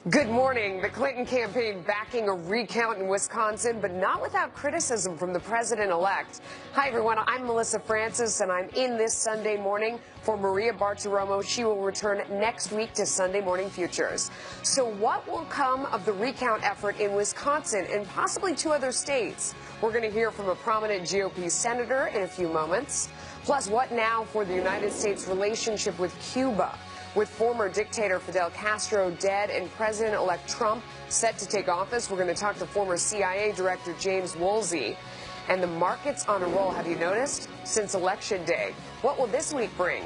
Good morning. The Clinton campaign backing a recount in Wisconsin, but not without criticism from the president-elect. Hi, everyone. I'm Melissa Francis, and I'm in this Sunday morning for Maria Bartiromo. She will return next week to Sunday Morning Futures. So what will come of the recount effort in Wisconsin and possibly two other states? We're going to hear from a prominent GOP senator in a few moments. Plus, what now for the United States' relationship with Cuba? With former dictator Fidel Castro dead and President-elect Trump set to take office, we're going to talk to former CIA Director James Woolsey. And the market's on a roll, have you noticed, since Election Day? What will this week bring?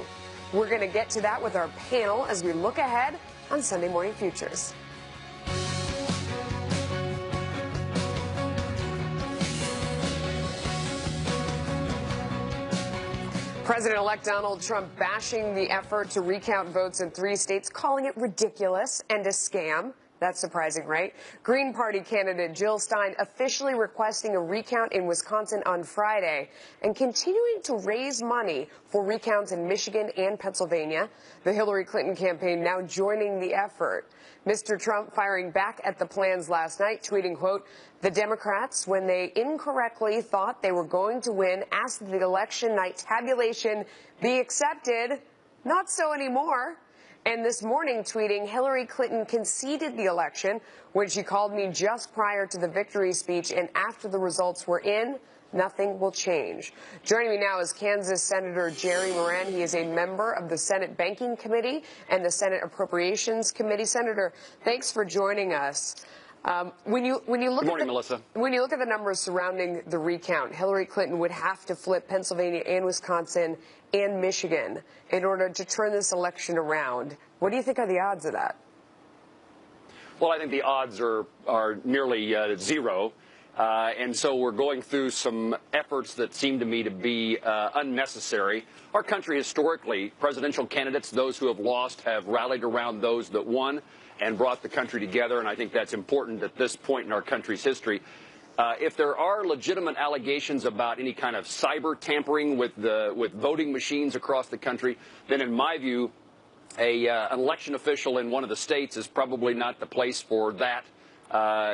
We're going to get to that with our panel as we look ahead on Sunday Morning Futures. President-elect Donald Trump bashing the effort to recount votes in 3 states, calling it ridiculous and a scam. That's surprising, right? Green Party candidate Jill Stein officially requesting a recount in Wisconsin on Friday and continuing to raise money for recounts in Michigan and Pennsylvania. The Hillary Clinton campaign now joining the effort. Mr. Trump firing back at the plans last night, tweeting, quote, "The Democrats, when they incorrectly thought they were going to win, asked that the election night tabulation be accepted. Not so anymore." And this morning tweeting, Hillary Clinton conceded the election when she called me just prior to the victory speech, and after the results were in, nothing will change. Joining me now is Kansas Senator Jerry Moran. He is a member of the Senate Banking Committee and the Senate Appropriations Committee. Senator, thanks for joining us. When you look Good morning, at Melissa. When you look at the numbers surrounding the recount, Hillary Clinton would have to flip Pennsylvania and Wisconsin and Michigan in order to turn this election around. What do you think are the odds of that? Well, I think the odds are nearly zero. And so we're going through some efforts that seem to me to be unnecessary. Our country historically, presidential candidates, those who have lost, have rallied around those that won and brought the country together, and I think that's important at this point in our country's history. If there are legitimate allegations about any kind of cyber tampering with voting machines across the country, then in my view, an election official in one of the states is probably not the place for that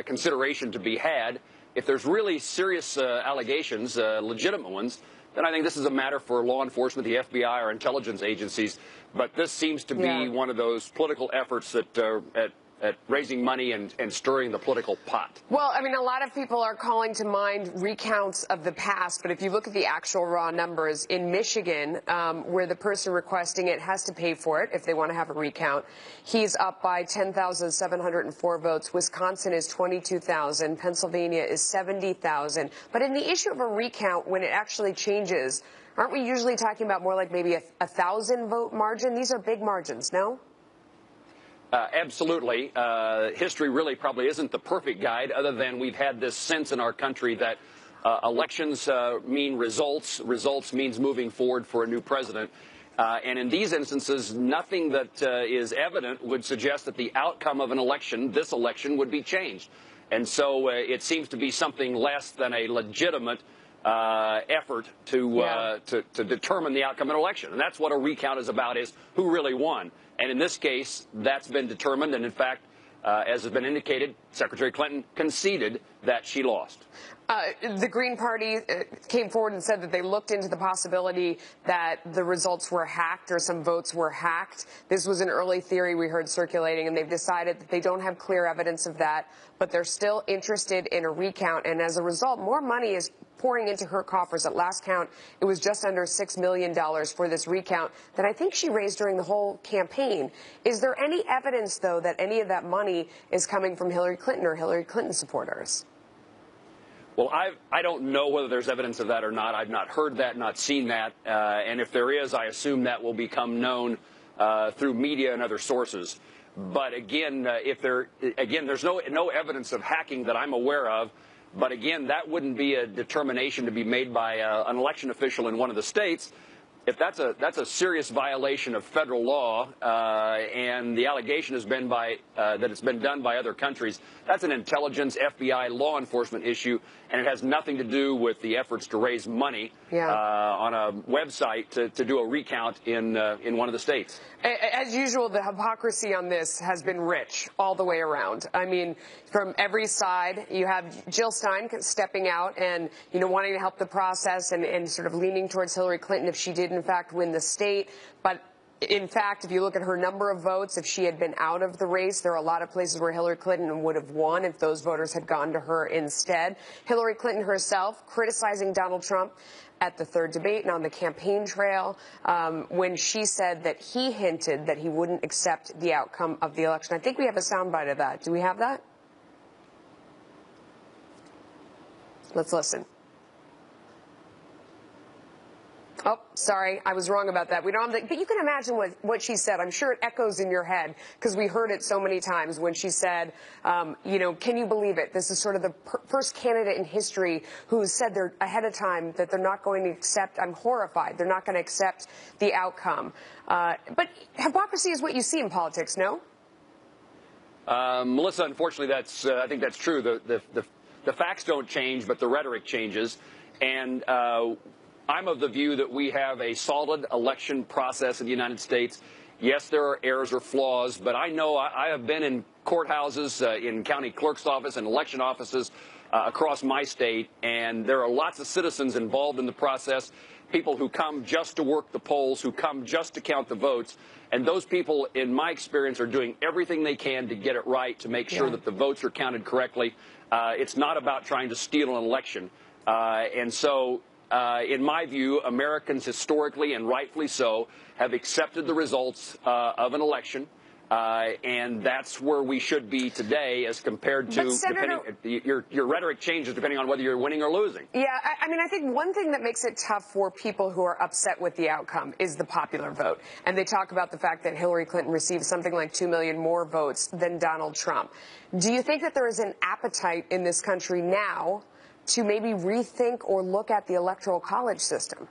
consideration to be had. If there's really serious allegations, legitimate ones, then I think this is a matter for law enforcement, the FBI, or intelligence agencies. But this seems to be one of those political efforts that at raising money and stirring the political pot. Well, I mean, a lot of people are calling to mind recounts of the past, but if you look at the actual raw numbers in Michigan, where the person requesting it has to pay for it if they want to have a recount, he's up by 10,704 votes. Wisconsin is 22,000. Pennsylvania is 70,000. But in the issue of a recount, when it actually changes, aren't we usually talking about more like maybe a 1,000 vote margin? These are big margins, no? Absolutely. History really probably isn't the perfect guide, other than we've had this sense in our country that elections mean results. Results means moving forward for a new president. And in these instances, nothing that is evident would suggest that the outcome of an election, this election, would be changed. And so it seems to be something less than a legitimate effort to determine the outcome of an election. And that's what a recount is about, is who really won. And in this case, that's been determined. And in fact, as has been indicated, Secretary Clinton conceded that she lost. The Green Party came forward and said that they looked into the possibility that the results were hacked or some votes were hacked. This was an early theory we heard circulating, and they've decided that they don't have clear evidence of that, but they're still interested in a recount. And as a result, more money is pouring into her coffers. At last count, it was just under $6 million for this recount that I think she raised during the whole campaign. Is there any evidence, though, that any of that money is coming from Hillary Clinton or Hillary Clinton supporters? Well, I don't know whether there's evidence of that or not. I've not heard that, not seen that. And if there is, I assume that will become known through media and other sources. But again, there's no evidence of hacking that I'm aware of. But again, that wouldn't be a determination to be made by an election official in one of the states. if that's a serious violation of federal law, and the allegation has been that it's been done by other countries, that's an intelligence, FBI, law enforcement issue, and it has nothing to do with the efforts to raise money on a website to do a recount in one of the states. As usual, the hypocrisy on this has been rich all the way around. I mean, from every side, you have Jill Stein stepping out and, wanting to help the process and sort of leaning towards Hillary Clinton if she did, in fact, win the state. But in fact, if you look at her number of votes, if she had been out of the race, there are a lot of places where Hillary Clinton would have won if those voters had gone to her instead. Hillary Clinton herself criticizing Donald Trump at the third debate and on the campaign trail when she said that he hinted that he wouldn't accept the outcome of the election. I think we have a soundbite of that. Do we have that? Let's listen. Oh, sorry, I was wrong about that. We don't have but you can imagine what she said. I'm sure it echoes in your head because we heard it so many times when she said, can you believe it? This is sort of the first candidate in history who said they're ahead of time that they're not going to accept. I'm horrified. They're not going to accept the outcome. But hypocrisy is what you see in politics, no? Melissa, unfortunately, I think that's true. The facts don't change, but the rhetoric changes. And I'm of the view that we have a solid election process in the United States. Yes, there are errors or flaws, but I know I have been in courthouses, in county clerk's office and election offices across my state, and there are lots of citizens involved in the process, people who come just to work the polls, who come just to count the votes. And those people, in my experience, are doing everything they can to get it right, to make sure that the votes are counted correctly. It's not about trying to steal an election. And so, in my view, Americans historically and rightfully so have accepted the results of an election. And that's where we should be today as compared to, your rhetoric changes depending on whether you're winning or losing. Yeah, I mean, I think one thing that makes it tough for people who are upset with the outcome is the popular vote. And they talk about the fact that Hillary Clinton received something like 2 million more votes than Donald Trump. Do you think that there is an appetite in this country now to maybe rethink or look at the Electoral College system?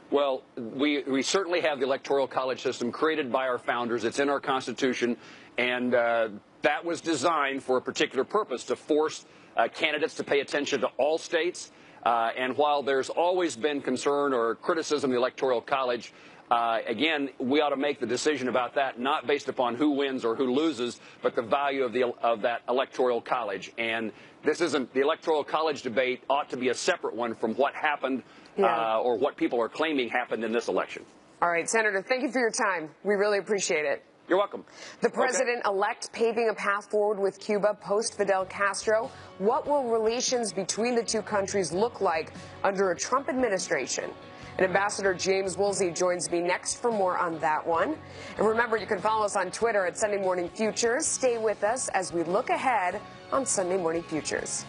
Well, we certainly have the Electoral College system created by our founders. It's in our Constitution, and that was designed for a particular purpose, to force candidates to pay attention to all states. And while there's always been concern or criticism of the Electoral College, again, we ought to make the decision about that not based upon who wins or who loses, but the value of that Electoral College. And this isn't the Electoral College debate ought to be a separate one from what happened or what people are claiming happened in this election. All right, Senator, thank you for your time. We really appreciate it. You're welcome. The president-elect paving a path forward with Cuba post-Fidel Castro. What will relations between the two countries look like under a Trump administration? And Ambassador James Woolsey joins me next for more on that one. And remember, you can follow us on Twitter at Sunday Morning Futures. Stay with us as we look ahead on Sunday Morning Futures.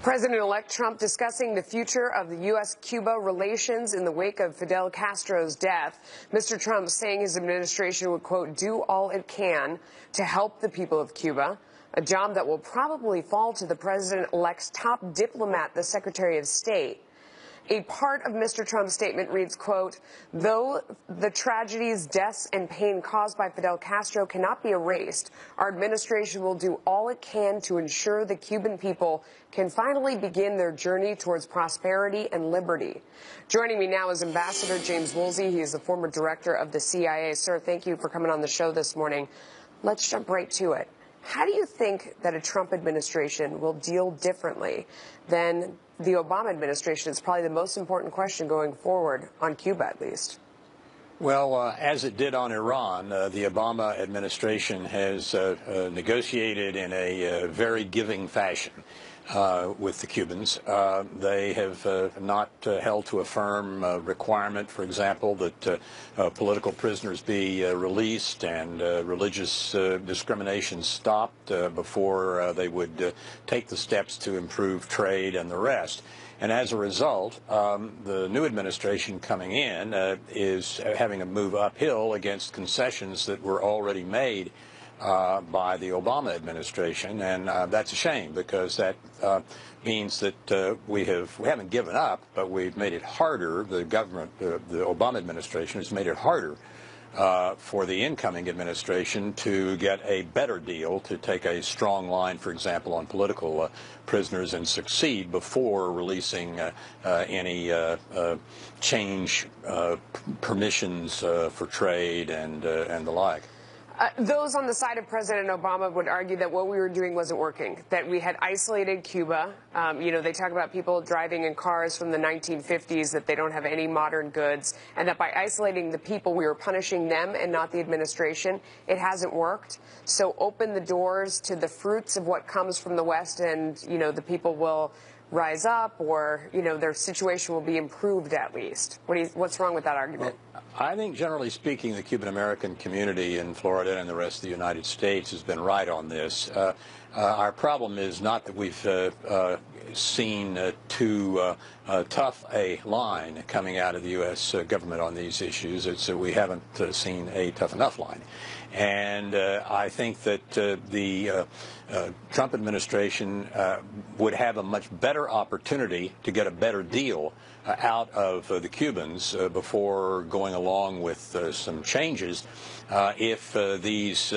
President-elect Trump discussing the future of the U.S.-Cuba relations in the wake of Fidel Castro's death. Mr. Trump saying his administration would, quote, do all it can to help the people of Cuba, a job that will probably fall to the president-elect's top diplomat, the Secretary of State. A part of Mr. Trump's statement reads, quote, though the tragedies, deaths, and pain caused by Fidel Castro cannot be erased, our administration will do all it can to ensure the Cuban people can finally begin their journey towards prosperity and liberty. Joining me now is Ambassador James Woolsey. He is the former director of the CIA. Sir, thank you for coming on the show this morning. Let's jump right to it. How do you think that a Trump administration will deal differently than the Obama administration? It's probably the most important question going forward, on Cuba at least. Well, as it did on Iran, the Obama administration has negotiated in a very giving fashion with the Cubans. They have not held to a firm requirement, for example, that political prisoners be released and religious discrimination stopped before they would take the steps to improve trade and the rest. And as a result, the new administration coming in is having to move uphill against concessions that were already made by the Obama administration, and that's a shame, because that means that we haven't given up, but we've made it harder. The government, the Obama administration, has made it harder for the incoming administration to get a better deal, to take a strong line, for example, on political prisoners and succeed before releasing any change permissions for trade and the like. Those on the side of President Obama would argue that what we were doing wasn't working, that we had isolated Cuba. They talk about people driving in cars from the 1950s, that they don't have any modern goods, and that by isolating the people, we were punishing them and not the administration. It hasn't worked. So open the doors to the fruits of what comes from the West, and, the people will rise up, or, their situation will be improved at least. What's wrong with that argument? Well, I think, generally speaking, the Cuban-American community in Florida and the rest of the United States has been right on this. Our problem is not that we've seen too tough a line coming out of the U.S. government on these issues. It's that we haven't seen a tough enough line. And I think that the Trump administration would have a much better opportunity to get a better deal out of the Cubans before going along with some changes if these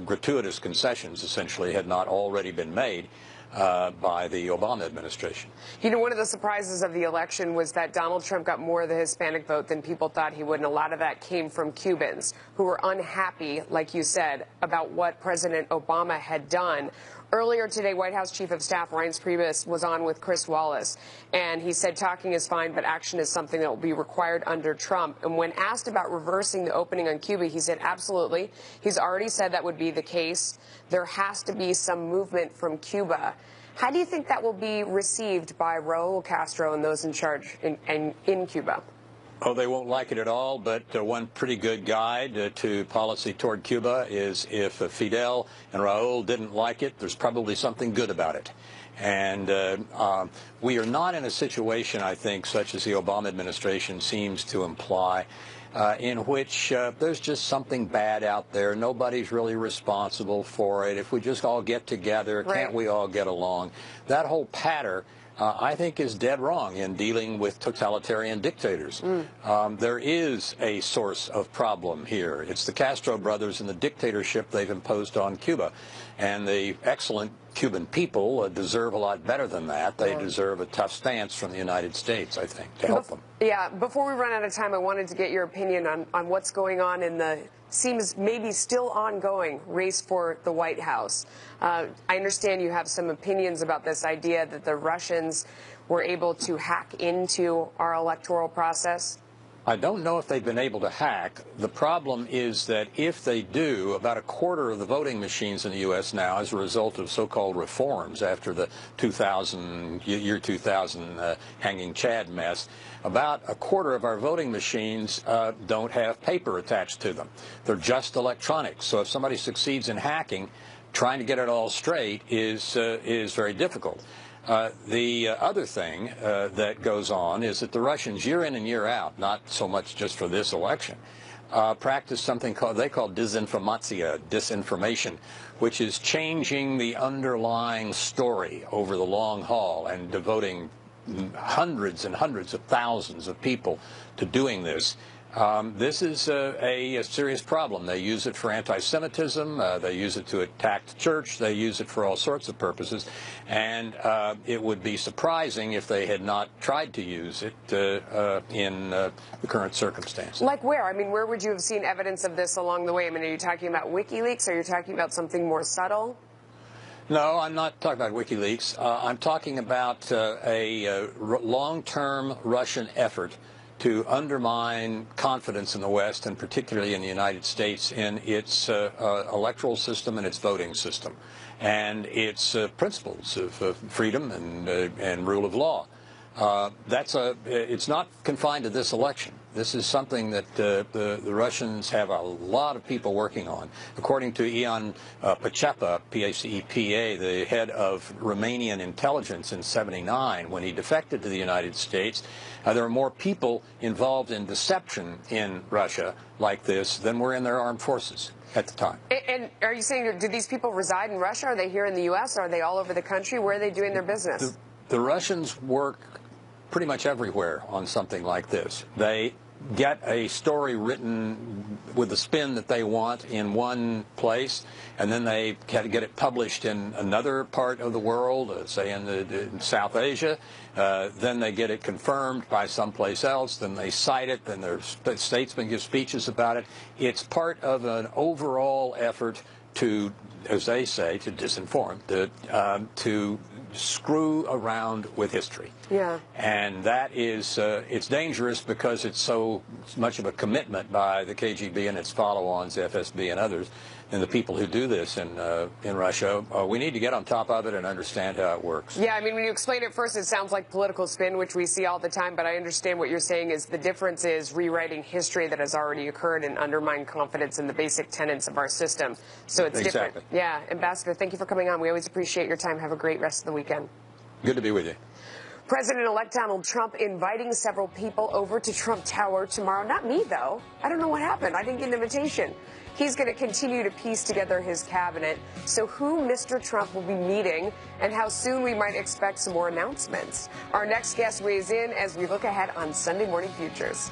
gratuitous concessions essentially had not already been made by the Obama administration. One of the surprises of the election was that Donald Trump got more of the Hispanic vote than people thought he would, and a lot of that came from Cubans who were unhappy, like you said, about what President Obama had done. Earlier today, White House Chief of Staff Reince Priebus was on with Chris Wallace, and he said talking is fine, but action is something that will be required under Trump. And when asked about reversing the opening on Cuba, he said absolutely. He's already said that would be the case. There has to be some movement from Cuba. How do you think that will be received by Raul Castro and those in charge in Cuba? Oh, they won't like it at all, but one pretty good guide to policy toward Cuba is if Fidel and Raul didn't like it, there's probably something good about it. And we are not in a situation, I think, such as the Obama administration seems to imply, in which there's just something bad out there. Nobody's really responsible for it. If we just all get together, can't we all get along? That whole patter, I think, is dead wrong in dealing with totalitarian dictators. There is a source of problem here. It's the Castro brothers and the dictatorship they've imposed on Cuba. And the excellent Cuban people deserve a lot better than that. They deserve a tough stance from the United States, I think, to help them. Yeah, before we run out of time, I wanted to get your opinion on what's going on in the seems maybe still ongoing race for the White House. I understand you have some opinions about this idea that the Russians were able to hack into our electoral process. I don't know if they've been able to hack. The problem is that if they do, about a quarter of the voting machines in the U.S. now, as a result of so-called reforms after the year 2000 hanging Chad mess, about a quarter of our voting machines don't have paper attached to them. They're just electronic. So if somebody succeeds in hacking, trying to get it all straight is very difficult. The other thing that goes on is that the Russians, year in and year out, not so much just for this election, practice something they call disinformation, which is changing the underlying story over the long haul and devoting hundreds and hundreds of thousands of people to doing this. This is a serious problem. They use it for anti-Semitism. They use it to attack the church. They use it for all sorts of purposes. And it would be surprising if they had not tried to use it in the current circumstances. Like where? I mean, where would you have seen evidence of this along the way? I mean, are you talking about WikiLeaks? Or are you talking about something more subtle? No, I'm not talking about WikiLeaks. I'm talking about a long-term Russian effort to undermine confidence in the West, and particularly in the United States, in its electoral system and its voting system, and its principles of freedom and rule of law. It's not confined to this election. This is something that the Russians have a lot of people working on. According to Ion Pacepa, P-A-C-E-P-A, the head of Romanian intelligence in '79, when he defected to the United States, there are more people involved in deception in Russia like this than were in their armed forces at the time. And are you saying, do these people reside in Russia? Are they here in the U.S.? Are they all over the country? Where are they doing their business? The Russians work pretty much everywhere on something like this. They get a story written with the spin that they want in one place, and then they get it published in another part of the world, say in South Asia. Then they get it confirmed by someplace else. Then they cite it. Then their statesmen give speeches about it. It's part of an overall effort to, as they say, to disinform, to screw around with history. Yeah. And that is, it's dangerous because it's so much of a commitment by the KGB and its follow-ons, FSB and others, and the people who do this in Russia. We need to get on top of it and understand how it works. Yeah, I mean, when you explain it first, it sounds like political spin, which we see all the time, but I understand what you're saying is the difference is rewriting history that has already occurred and undermine confidence in the basic tenets of our system. So it's exactly different. Yeah, Ambassador, thank you for coming on. We always appreciate your time. Have a great rest of the weekend. Good to be with you. President-elect Donald Trump inviting several people over to Trump Tower tomorrow. Not me, though. I don't know what happened. I didn't get an invitation. He's going to continue to piece together his cabinet. So who Mr. Trump will be meeting and how soon we might expect some more announcements. Our next guest weighs in as we look ahead on Sunday Morning Futures.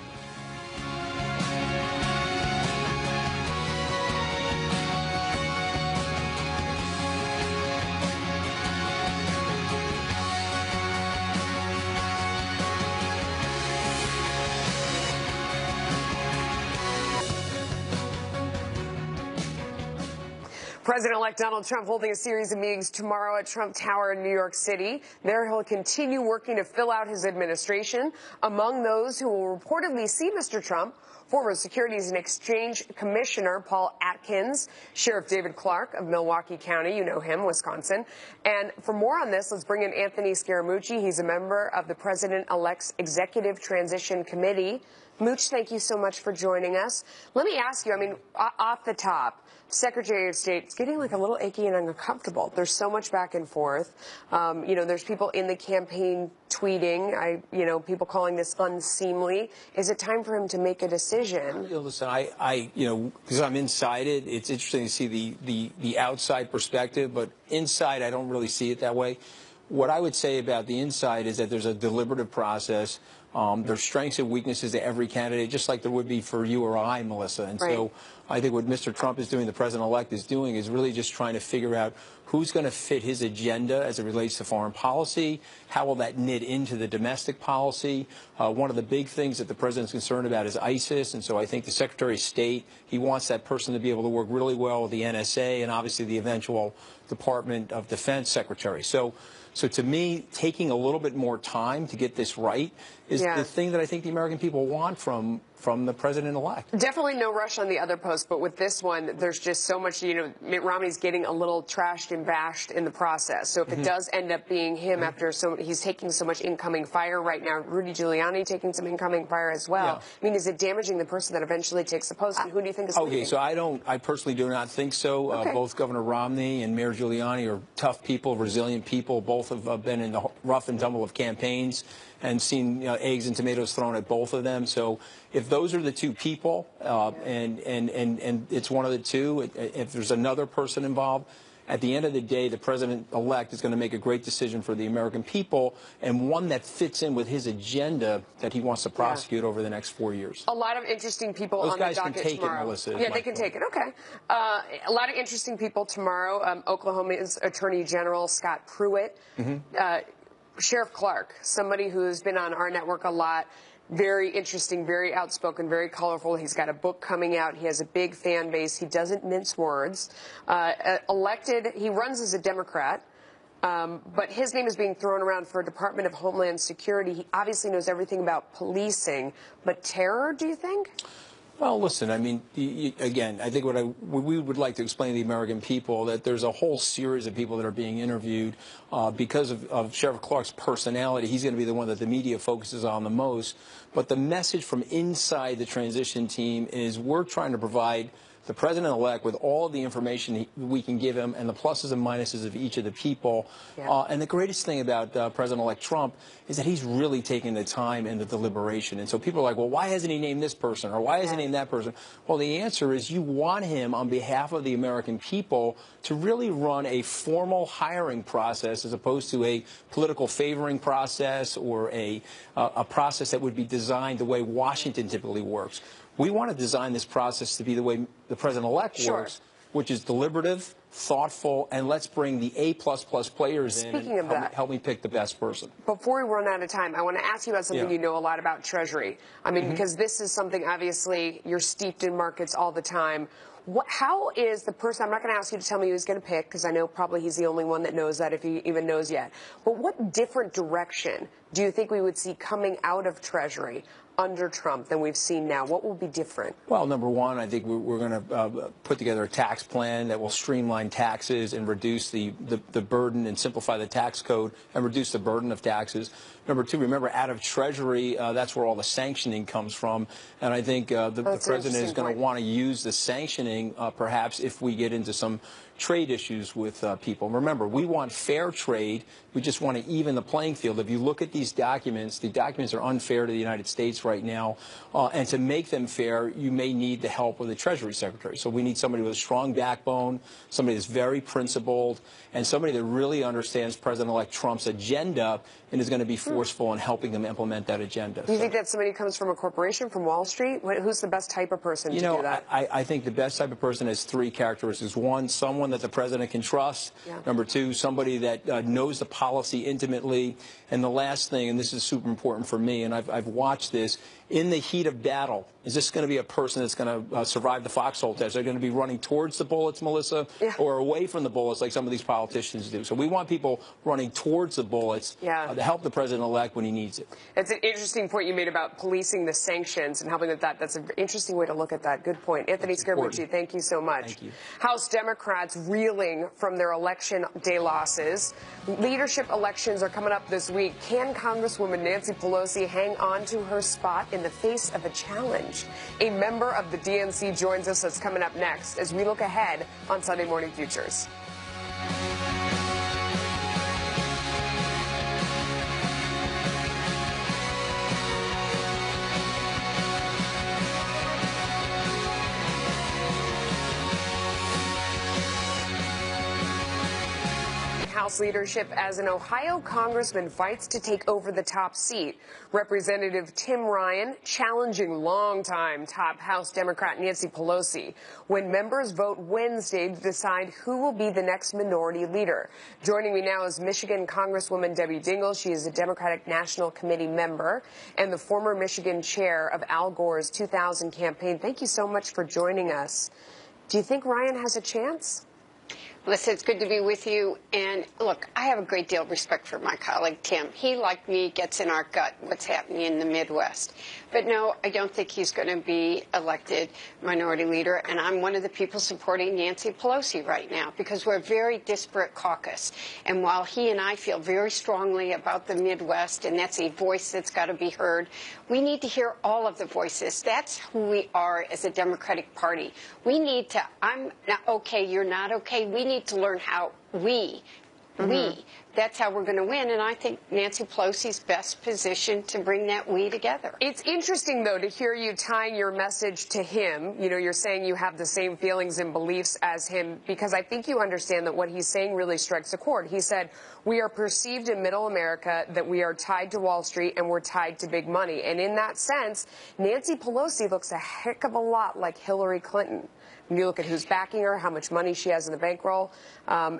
President-elect Donald Trump holding a series of meetings tomorrow at Trump Tower in New York City. There he'll continue working to fill out his administration. Among those who will reportedly see Mr. Trump, former Securities and Exchange Commissioner Paul Atkins, Sheriff David Clark of Milwaukee County, you know him, Wisconsin. And for more on this, let's bring in Anthony Scaramucci. He's a member of the President-elect's Executive Transition Committee. Mooch, thank you so much for joining us. Let me ask you, I mean, off the top, Secretary of State, it's getting like a little achy and uncomfortable. There's so much back and forth. You know, there's people in the campaign tweeting, people calling this unseemly. Is it time for him to make a decision? You know, listen, because I'm inside it, it's interesting to see the outside perspective, but inside I don't really see it that way. What I would say about the inside is that there's a deliberative process. There's strengths and weaknesses to every candidate, just like there would be for you or I, Melissa. And right. So I think what Mr. Trump is doing, the president-elect is doing, is really just trying to figure out who's going to fit his agenda as it relates to foreign policy, how will that knit into the domestic policy. One of the big things that the president's concerned about is ISIS, and so I think the Secretary of State, he wants that person to be able to work really well with the NSA and obviously the eventual Department of Defense Secretary. So to me, taking a little bit more time to get this right is the thing that I think the American people want from the president-elect. Definitely no rush on the other post, but with this one, there's just so much, Mitt Romney's getting a little trashed and bashed in the process. So if it does end up being him after he's taking so much incoming fire right now, Rudy Giuliani taking some incoming fire as well. Yeah. I mean, is it damaging the person that eventually takes the post? And who do you think is leaving? Okay, so I personally do not think so. Okay. Both Governor Romney and Mayor Giuliani are tough people, resilient people. Both have been in the rough and tumble of campaigns and seen eggs and tomatoes thrown at both of them. So if those are the two people, and it's one of the two, if there's another person involved, at the end of the day, the president-elect is going to make a great decision for the American people, and one that fits in with his agenda that he wants to prosecute over the next 4 years. A lot of interesting people Those on the guys docket can take tomorrow. it, Melissa. Yeah, they can take it. Okay. A lot of interesting people tomorrow. Oklahoma's Attorney General Scott Pruitt. Sheriff Clark, somebody who's been on our network a lot, very interesting, very outspoken, very colorful. He's got a book coming out. He has a big fan base. He doesn't mince words. Elected, he runs as a Democrat, but his name is being thrown around for Department of Homeland Security. He obviously knows everything about policing, but terror, do you think? Well, listen, I mean, again, I think what we would like to explain to the American people that there's a whole series of people that are being interviewed because of Sheriff Clark's personality. He's going to be the one that the media focuses on the most. But the message from inside the transition team is we're trying to provide the president-elect with all of the information we can give him and the pluses and minuses of each of the people. Yeah. And the greatest thing about President-elect Trump is that he's really taking the time and the deliberation. And so people are like, well, why hasn't he named this person or why hasn't he named that person? Well, the answer is you want him on behalf of the American people to really run a formal hiring process as opposed to a political favoring process or a process that would be designed the way Washington typically works. We want to design this process to be the way the president-elect works, which is deliberative, thoughtful, and let's bring the A++ players in and help me pick the best person. Before we run out of time, I want to ask you about something you know a lot about, Treasury. I mean, because this is something, obviously, you're steeped in markets all the time. How is the person, I'm not going to ask you to tell me who he's going to pick, because I know probably he's the only one that knows that, if he even knows yet. But what different direction do you think we would see coming out of Treasury under Trump than we've seen now? What will be different? Well, number one, I think we're going to put together a tax plan that will streamline taxes and reduce the burden and simplify the tax code and reduce the burden of taxes. Number two, remember, out of Treasury, that's where all the sanctioning comes from. And I think the president is going to want to use the sanctioning, perhaps, if we get into some trade issues with people. Remember, we want fair trade. We just want to even the playing field. If you look at these documents, the documents are unfair to the United States right now. And to make them fair, you may need the help of the Treasury Secretary. So we need somebody with a strong backbone, somebody that's very principled, and somebody that really understands President-elect Trump's agenda and is going to be forceful in helping them implement that agenda. Do you think that somebody comes from a corporation, from Wall Street? Who's the best type of person to do that? I think the best type of person has three characteristics. One, someone that the president can trust. Yeah. Number two, somebody that knows the policy intimately. And the last thing, and this is super important for me, and I've watched this, in the heat of battle, is this going to be a person that's going to survive the foxhole test? Are they going to be running towards the bullets, Melissa, or away from the bullets like some of these politicians do? So we want people running towards the bullets to help the president-elect when he needs it. It's an interesting point you made about policing the sanctions and helping with that. That's an interesting way to look at that. Good point. Anthony Scaramucci, thank you so much. Thank you. House Democrats reeling from their election day losses. Leadership elections are coming up this week. Can Congresswoman Nancy Pelosi hang on to her spot in the face of a challenge? A member of the DNC joins us. That's coming up next as we look ahead on Sunday Morning Futures. House leadership as an Ohio congressman fights to take over the top seat. Representative Tim Ryan challenging longtime top House Democrat Nancy Pelosi when members vote Wednesday to decide who will be the next minority leader. Joining me now is Michigan Congresswoman Debbie Dingell. She is a Democratic National Committee member and the former Michigan chair of Al Gore's 2000 campaign. Thank you so much for joining us. Do you think Ryan has a chance? Melissa, it's good to be with you. And look, I have a great deal of respect for my colleague, Tim. He, like me, gets in our gut what's happening in the Midwest. But no, I don't think he's going to be elected minority leader. And I'm one of the people supporting Nancy Pelosi right now because we're a very disparate caucus. And while he and I feel very strongly about the Midwest, and that's a voice that's got to be heard, we need to hear all of the voices. That's who we are as a Democratic Party. We need to, I'm not okay, you're not okay. We need to learn how that's how we're going to win. And I think Nancy Pelosi's best positioned to bring that we together. It's interesting, though, to hear you tying your message to him. You know, you're saying you have the same feelings and beliefs as him, because I think you understand that what he's saying really strikes a chord. He said, we are perceived in middle America that we are tied to Wall Street and we're tied to big money. And in that sense, Nancy Pelosi looks a heck of a lot like Hillary Clinton. When you look at who's backing her, how much money she has in the bankroll,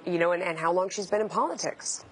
you know, and how long she's been in politics.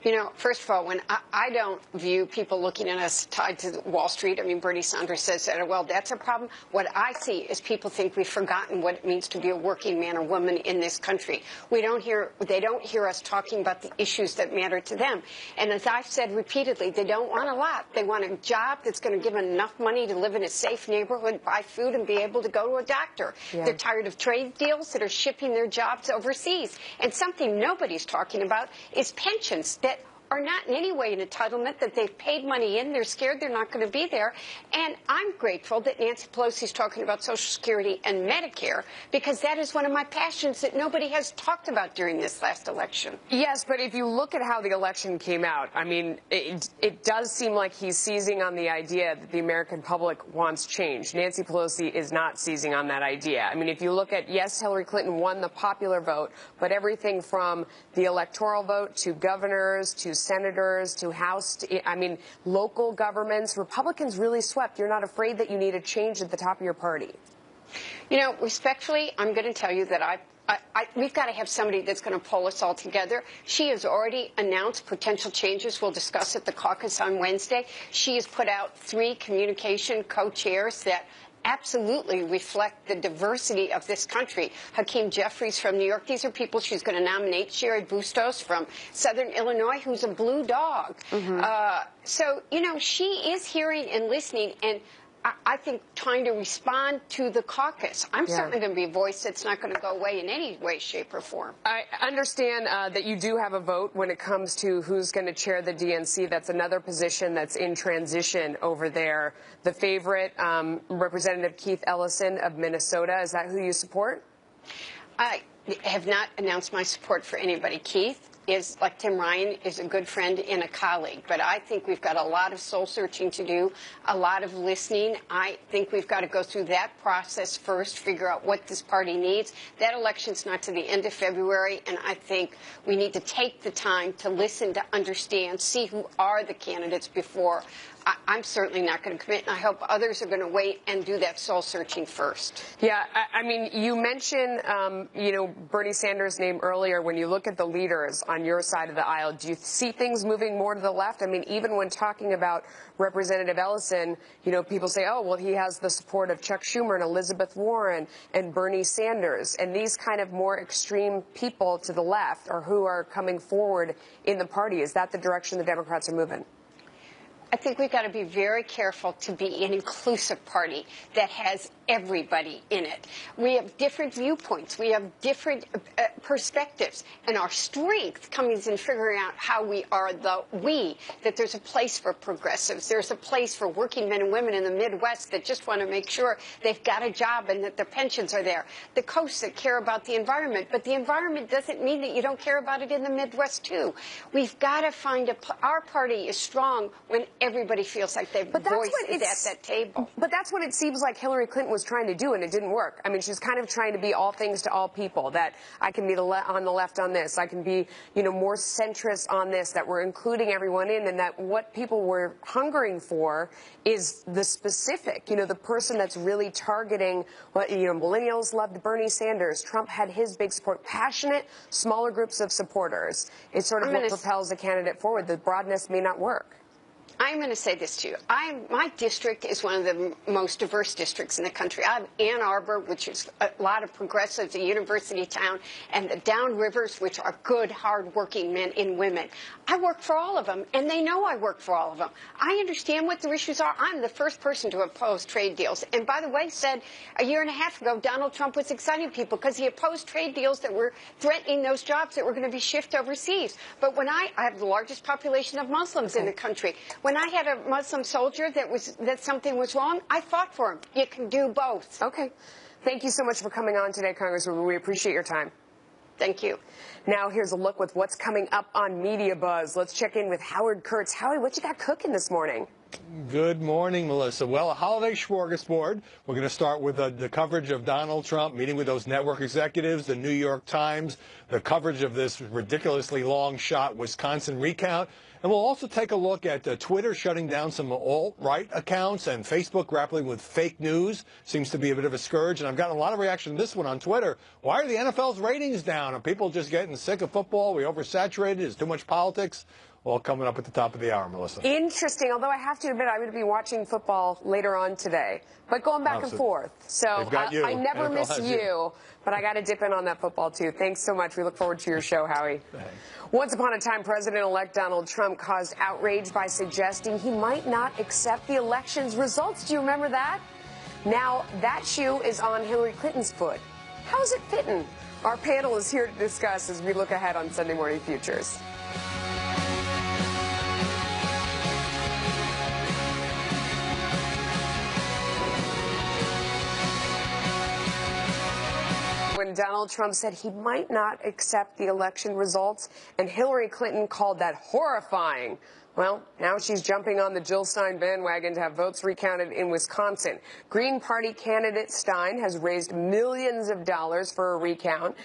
You know, first of all, when I don't view people looking at us tied to Wall Street. I mean, Bernie Sanders says that, well, that's a problem. What I see is people think we've forgotten what it means to be a working man or woman in this country. They don't hear us talking about the issues that matter to them. And as I've said repeatedly, they don't want a lot. They want a job that's going to give them enough money to live in a safe neighborhood, buy food, and be able to go to a doctor. Yeah. They're tired of trade deals that are shipping their jobs overseas. And something nobody's talking about is pensions that are not in any way an entitlement, that they've paid money in. They're scared they're not going to be there. And I'm grateful that Nancy Pelosi's talking about Social Security and Medicare, because that is one of my passions that nobody has talked about during this last election. Yes, but if you look at how the election came out, I mean, it does seem like he's seizing on the idea that the American public wants change. Nancy Pelosi is not seizing on that idea. I mean, if you look at, yes, Hillary Clinton won the popular vote, but everything from the electoral vote to governors to senators to House, local governments, Republicans really swept. You're not afraid that you need a change at the top of your party? You know, respectfully, I'm going to tell you that we've got to have somebody that's going to pull us all together. She has already announced potential changes we'll discuss at the caucus on Wednesday. She has put out 3 communication co-chairs that absolutely reflect the diversity of this country. Hakeem Jeffries from New York. These are people she's going to nominate. Sherry Bustos from Southern Illinois, who's a blue dog. So, you know, she is hearing and listening, and I think trying to respond to the caucus. I'm certainly going to be a voice that's not going to go away in any way, shape, or form. I understand that you do have a vote when it comes to who's going to chair the DNC. That's another position that's in transition over there. The favorite, Representative Keith Ellison of Minnesota, is that who you support? I have not announced my support for anybody. Keith is, like Tim Ryan, is a good friend and a colleague. But I think we've got a lot of soul searching to do, a lot of listening. I think we've got to go through that process first, figure out what this party needs. That election's not to the end of February, and I think we need to take the time to listen, to understand, see who are the candidates before. I'm certainly not going to commit, and I hope others are going to wait and do that soul searching first. Yeah, I mean, you mentioned, Bernie Sanders' name earlier. When you look at the leaders on your side of the aisle, do you see things moving more to the left? I mean, even when talking about Representative Ellison, people say, oh, well, he has the support of Chuck Schumer and Elizabeth Warren and Bernie Sanders. And these kind of more extreme people to the left are who are coming forward in the party. Is that the direction the Democrats are moving? I think we've got to be very careful to be an inclusive party that has everybody in it. We have different viewpoints. We have different perspectives. And our strength comes in figuring out how we are that there's a place for progressives. There's a place for working men and women in the Midwest that just want to make sure they've got a job and that their pensions are there. The coasts that care about the environment. But the environment doesn't mean that you don't care about it in the Midwest, too. We've got to find our party is strong when everybody feels like their voice is at that table. But that's what it seems like Hillary Clinton was trying to do, and it didn't work. I mean, she's kind of trying to be all things to all people, that I can be on the left on this, I can be, more centrist on this, that we're including everyone in, and that what people were hungering for is the specific, the person that's really targeting what, millennials loved Bernie Sanders. Trump had his big support. Passionate, smaller groups of supporters. It's sort of what propels a candidate forward. The broadness may not work. I'm going to say this to you. My district is one of the most diverse districts in the country. I have Ann Arbor, which is a lot of progressives, a university town, and the downrivers, which are good, hard-working men and women. I work for all of them, and they know I work for all of them. I understand what their issues are. I'm the first person to oppose trade deals. And by the way, said a year and a half ago, Donald Trump was exciting people because he opposed trade deals that were threatening those jobs that were going to be shifted overseas. But when I have the largest population of Muslims in the country. When I had a Muslim soldier that something was wrong, I fought for him. You can do both. Okay. Thank you so much for coming on today, Congresswoman. We appreciate your time. Thank you. Now here's a look with what's coming up on Media Buzz. Let's check in with Howard Kurtz. Howie, what you got cooking this morning? Good morning, Melissa. Well, a holiday smorgasbord. We're going to start with the coverage of Donald Trump meeting with those network executives, the New York Times, the coverage of this ridiculously long shot Wisconsin recount. And we'll also take a look at Twitter shutting down some alt-right accounts and Facebook grappling with fake news. Seems to be a bit of a scourge. And I've gotten a lot of reaction to this one on Twitter. Why are the NFL's ratings down? Are people just getting sick of football? Are we oversaturated? Is too much politics? all coming up at the top of the hour, Melissa. Interesting, although I have to admit I'm going to be watching football later on today. But going back and forth. So I never miss you, but I got to dip in on that football too. Thanks so much. We look forward to your show, Howie. Thanks. Once upon a time, President-elect Donald Trump caused outrage by suggesting he might not accept the election's results. Do you remember that? Now that shoe is on Hillary Clinton's foot. How's it fitting? Our panel is here to discuss as we look ahead on Sunday Morning Futures. When Donald Trump said he might not accept the election results, and Hillary Clinton called that horrifying. Well, now she's jumping on the Jill Stein bandwagon to have votes recounted in Wisconsin. Green Party candidate Stein has raised millions of dollars for a recount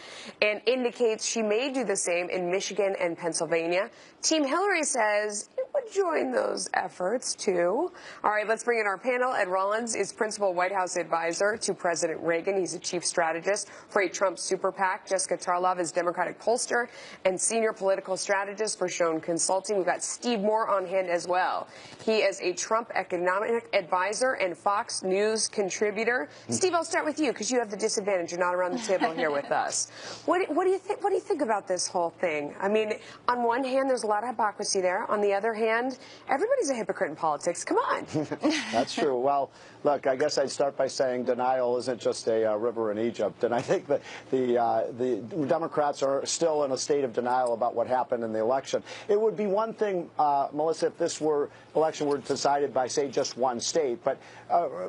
and indicates she may do the same in Michigan and Pennsylvania. Team Hillary says it would join those efforts, too. All right, let's bring in our panel. Ed Rollins is principal White House advisor to President Reagan. He's a chief strategist for a Trump super PAC. Jessica Tarlov is Democratic pollster and senior political strategist for Schoen Consulting. We've got Steve Moore on hand as well. He is a Trump economic advisor and Fox News contributor. Steve, I'll start with you because you have the disadvantage. You're not around the table here with us. What do you think? What do you think about this whole thing? I mean, on one hand, there's a lot of hypocrisy there. On the other hand, everybody's a hypocrite in politics. Come on. That's true. Well, look, I guess I'd start by saying denial isn't just a river in Egypt, and I think that the Democrats are still in a state of denial about what happened in the election. It would be one thing, Melissa, if this election were decided by, say, just one state, but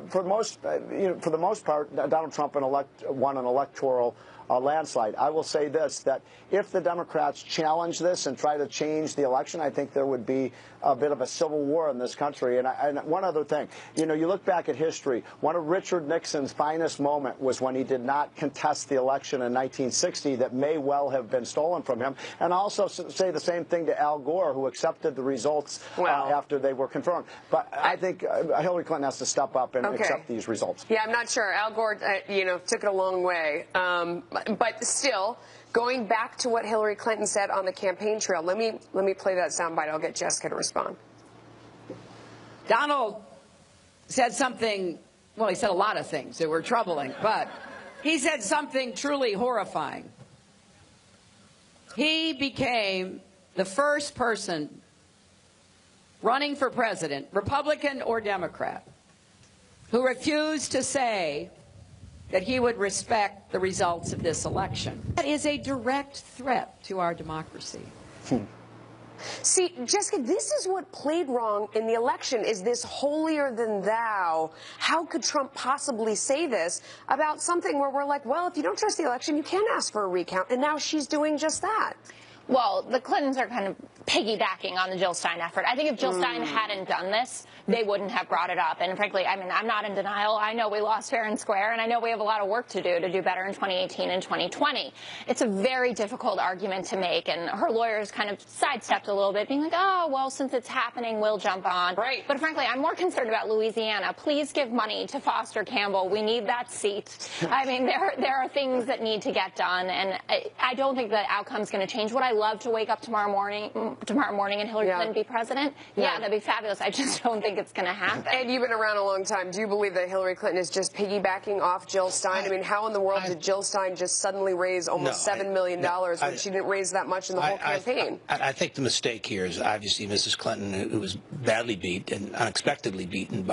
for the most part, Donald Trump won an electoral landslide. I will say this, that if the Democrats challenge this and try to change the election, I think there would be a bit of a civil war in this country. And one other thing, you look back at history, one of Richard Nixon's finest moment was when he did not contest the election in 1960 that may well have been stolen from him. And also say the same thing to Al Gore, who accepted the results after they were confirmed. But I think Hillary Clinton has to step up and accept these results. Yeah, I'm not sure. Al Gore, took it a long way. But still, going back to what Hillary Clinton said on the campaign trail, let me play that soundbite. I'll get Jessica to respond. Donald said something, well, he said a lot of things that were troubling, but he said something truly horrifying. He became the first person running for president, Republican or Democrat, who refused to say that he would respect the results of this election. That is a direct threat to our democracy. See, Jessica, this is what played wrong in the election, is this holier than thou. How could Trump possibly say this about something where we're like, well, if you don't trust the election, you can ask for a recount. And now she's doing just that. Well, the Clintons are kind of piggybacking on the Jill Stein effort. I think if Jill Stein hadn't done this, they wouldn't have brought it up. And frankly, I mean, I'm not in denial. I know we lost fair and square, and I know we have a lot of work to do better in 2018 and 2020. It's a very difficult argument to make, and her lawyers kind of sidestepped a little bit, being like, oh, well, since it's happening, we'll jump on. Right. But frankly, I'm more concerned about Louisiana. Please give money to Foster Campbell. We need that seat. I mean, there are things that need to get done, and I don't think the outcome's going to change. Would I love to wake up tomorrow morning and Hillary Clinton be president? Yeah, that'd be fabulous. I just don't think it's going to happen. And you've been around a long time. Do you believe that Hillary Clinton is just piggybacking off Jill Stein? I mean, how in the world did Jill Stein just suddenly raise almost $7 million when she didn't raise that much in the whole campaign? I think the mistake here is obviously Mrs. Clinton, who was badly beat and unexpectedly beaten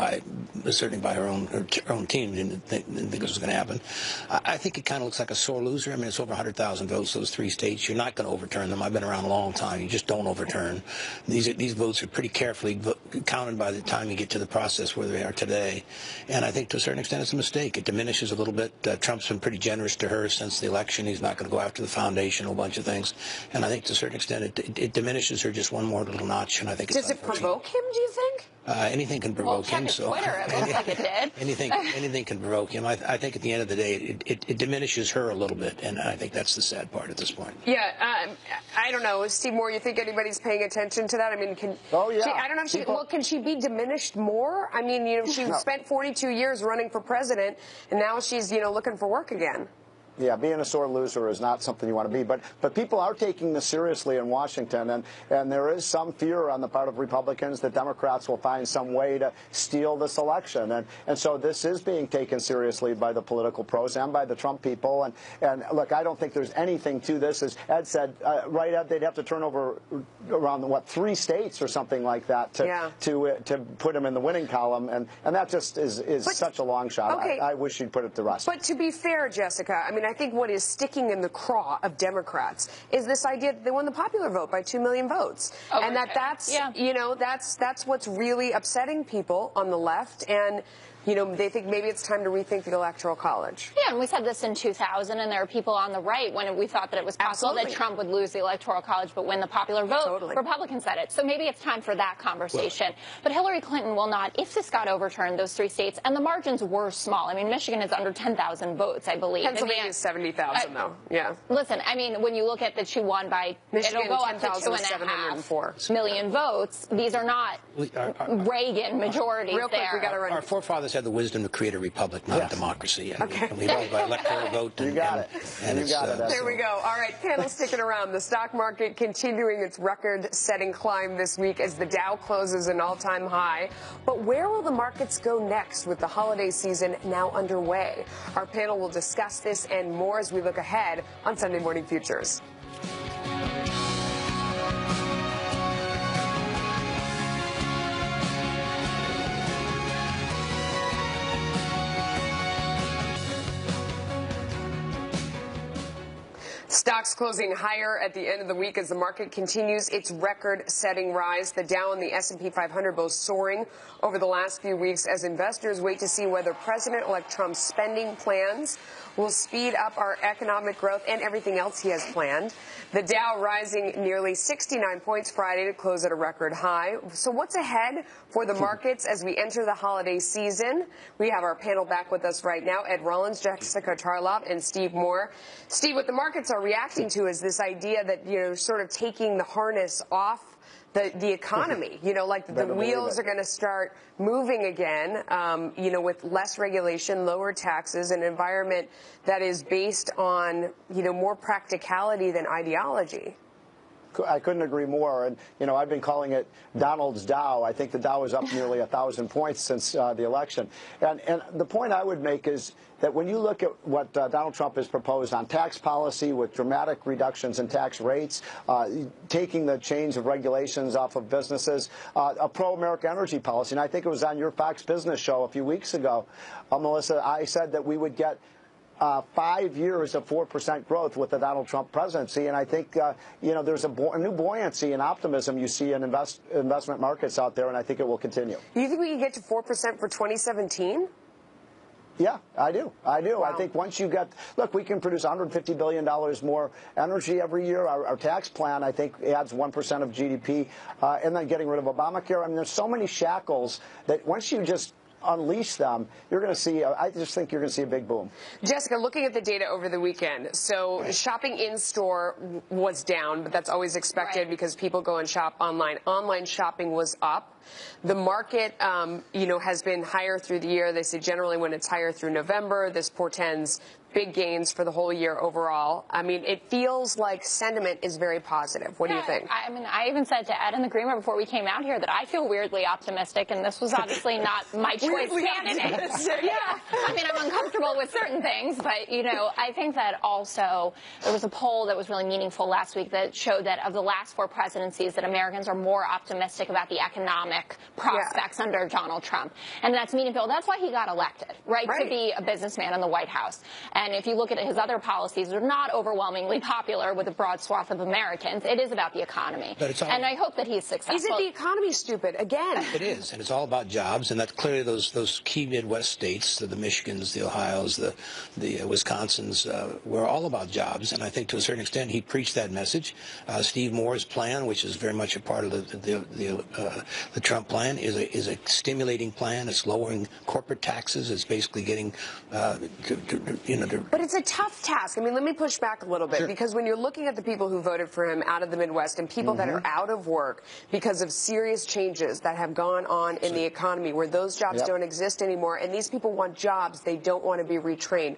certainly by her own team. Didn't think it was going to happen. I think it kind of looks like a sore loser. I mean, it's over 100,000 votes, those 3 states. You're not going to overturn them. I've been around a long time. You just don't overturn. These votes are pretty carefully counted by the time you get to the process where they are today. And I think to a certain extent it's a mistake. It diminishes a little bit. Trump's been pretty generous to her since the election. He's not going to go after the foundation, a whole bunch of things. And I think to a certain extent it diminishes her just one more little notch. And I think does it provoke him, do you think? Anything can provoke him. So Twitter, it looks like it did. anything can provoke him. I think at the end of the day, it diminishes her a little bit, and I think that's the sad part at this point. Yeah, I don't know, Steve Moore. You think anybody's paying attention to that? I mean, I don't know. Can she be diminished more? I mean, she spent 42 years running for president, and now she's looking for work again. Yeah, being a sore loser is not something you want to be. But people are taking this seriously in Washington, and there is some fear on the part of Republicans that Democrats will find some way to steal this election. And so this is being taken seriously by the political pros and by the Trump people. And look, I don't think there's anything to this. As Ed said, right, Ed, they'd have to turn over around, 3 states or something like that to put him in the winning column. And that just is such a long shot. Okay. I wish you'd put it to rest. But to be fair, Jessica, I mean, I think what is sticking in the craw of Democrats is this idea that they won the popular vote by 2 million votes. Oh, and that's you know, that's what's really upsetting people on the left. And you know, they think maybe it's time to rethink the Electoral College. Yeah, and we said this in 2000, and there are people on the right when we thought that it was possible that Trump would lose the Electoral College but win the popular vote. Totally. Republicans said it. So maybe it's time for that conversation. But Hillary Clinton will not, if this got overturned, those 3 states, and the margins were small. I mean, Michigan is under 10,000 votes, I believe. Pennsylvania is 70,000, though. Yeah. Listen, I mean, when you look at that she won by, Michigan, it'll go up to 2.5 million votes. These are not Reagan majorities. Real quick, there. we got to run. Our forefathers had the wisdom to create a republic, not a democracy. And we vote by electoral vote. You got it. There we go. All right, panel sticking around. The stock market continuing its record-setting climb this week as the Dow closes an all-time high. But where will the markets go next with the holiday season now underway? Our panel will discuss this and more as we look ahead on Sunday Morning Futures. Stocks closing higher at the end of the week as the market continues its record-setting rise. The Dow and the S&P 500 both soaring over the last few weeks as investors wait to see whether President-elect Trump's spending plans will speed up our economic growth and everything else he has planned. The Dow rising nearly 69 points Friday to close at a record high. So what's ahead for the markets as we enter the holiday season? We have our panel back with us right now, Ed Rollins, Jessica Tarlov, and Steve Moore. Steve, what the markets are reacting to is this idea that, you know, sort of taking the harness off the economy, you know, like the wheels are going to start moving again, you know, with less regulation, lower taxes, an environment that is based on, you know, more practicality than ideology. I couldn't agree more. And, you know, I've been calling it Donald's Dow. I think the Dow is up nearly 1,000 points since the election. And the point I would make is that when you look at what Donald Trump has proposed on tax policy with dramatic reductions in tax rates, taking the chains of regulations off of businesses, a pro-America energy policy. And I think it was on your Fox Business show a few weeks ago, Melissa, I said that we would get 5 years of 4% growth with the Donald Trump presidency, and I think you know, there's a new buoyancy and optimism you see in investment markets out there, and I think it will continue. Do you think we can get to 4% for 2017? Yeah, I do. Wow. I think once you get, look, we can produce $150 billion more energy every year. Our tax plan, I think, adds 1% of GDP, and then getting rid of Obamacare. I mean, there's so many shackles that once you just unleash them, you're going to see, I just think you're going to see a big boom. Jessica, looking at the data over the weekend, so shopping in-store was down, but that's always expected because people go and shop online. Online shopping was up. The market, you know, has been higher through the year. They say generally when it's higher through November, this portends big gains for the whole year overall. I mean, it feels like sentiment is very positive. What do you think? I mean, I even said to Ed in the green room before we came out here that I feel weirdly optimistic, and this was obviously not my choice candidate. Yeah, I mean, I'm uncomfortable with certain things, but, you know, I think that also there was a poll that was really meaningful last week that showed that of the last 4 presidencies that Americans are more optimistic about the economic prospects under Donald Trump. And that's meaningful. That's why he got elected, right? To be a businessman in the White House. And if you look at his other policies, they're not overwhelmingly popular with a broad swath of Americans. It is about the economy. And I hope that he's successful. Isn't the economy stupid? Again. It is, and it's all about jobs, and that clearly those key Midwest states, the Michigans, the Ohios, the Wisconsins, were all about jobs. And I think to a certain extent he preached that message. Steve Moore's plan, which is very much a part of the the Trump plan is a stimulating plan. It's lowering corporate taxes. It's basically getting, But it's a tough task. I mean, let me push back a little bit, because when you're looking at the people who voted for him out of the Midwest and people that are out of work because of serious changes that have gone on in the economy, where those jobs don't exist anymore, and these people want jobs, they don't want to be retrained.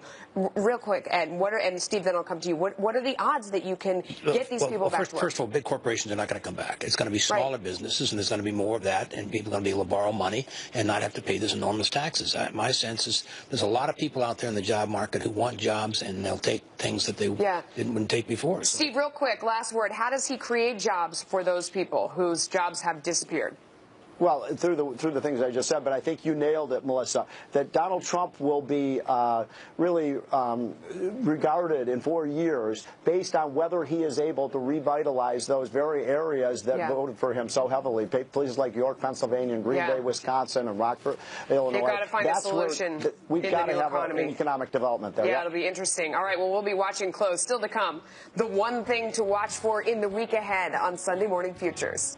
Real quick, Ed, and Steve, then I'll come to you. What are the odds that you can get these people back to work? First of all, big corporations are not going to come back. It's going to be smaller businesses, and there's going to be more of that, and people are going to be able to borrow money and not have to pay this enormous taxes. My sense is there's a lot of people out there in the job market who want jobs, and they'll take things that they wouldn't take before. So. Steve, real quick, last word. How does he create jobs for those people whose jobs have disappeared? Well, through the things I just said, but I think you nailed it, Melissa, that Donald Trump will be really regarded in 4 years based on whether he is able to revitalize those very areas that voted for him so heavily. Places like York, Pennsylvania, and Green Bay, Wisconsin, and Rockford, Illinois. They've got to find a solution. We've got to have an economic development there. Yeah, it'll be interesting. All right, well, we'll be watching close. Still to come, the one thing to watch for in the week ahead on Sunday Morning Futures.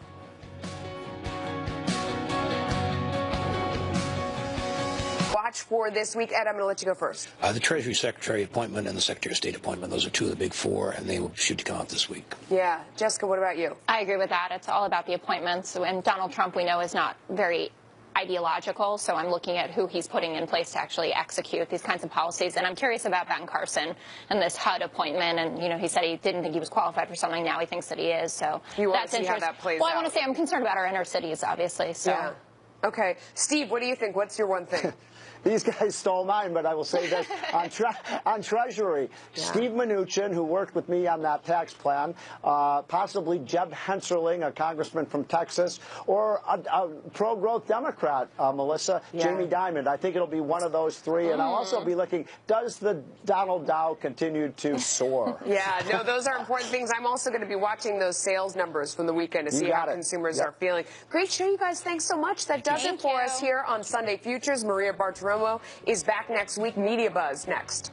Watch for this week. Ed, I'm going to let you go first. The Treasury Secretary appointment and the Secretary of State appointment, those are two of the big four, and they should come out this week. Yeah. Jessica, what about you? I agree with that. It's all about the appointments. And Donald Trump, we know, is not very ideological, so I'm looking at who he's putting in place to actually execute these kinds of policies. And I'm curious about Ben Carson and this HUD appointment. And, you know, he said he didn't think he was qualified for something. Now he thinks that he is. So you want to see how that plays out. Well, I want to say I'm concerned about our inner cities, obviously. So. Yeah. Okay. Steve, what do you think? What's your one thing? These guys stole mine, but I will say this on Treasury. Steve Mnuchin, who worked with me on that tax plan, possibly Jeb Hensarling, a congressman from Texas, or a pro-growth Democrat, Melissa, Jamie Dimon. I think it'll be one of those three. And I'll also be looking, does the Donald Dow continue to soar? Yeah, no, those are important things. I'm also going to be watching those sales numbers from the weekend to see how consumers are feeling. Great show, you guys. Thanks so much. That does it for us here on Sunday Futures. Maria Bartiromo is back next week. Media Buzz next.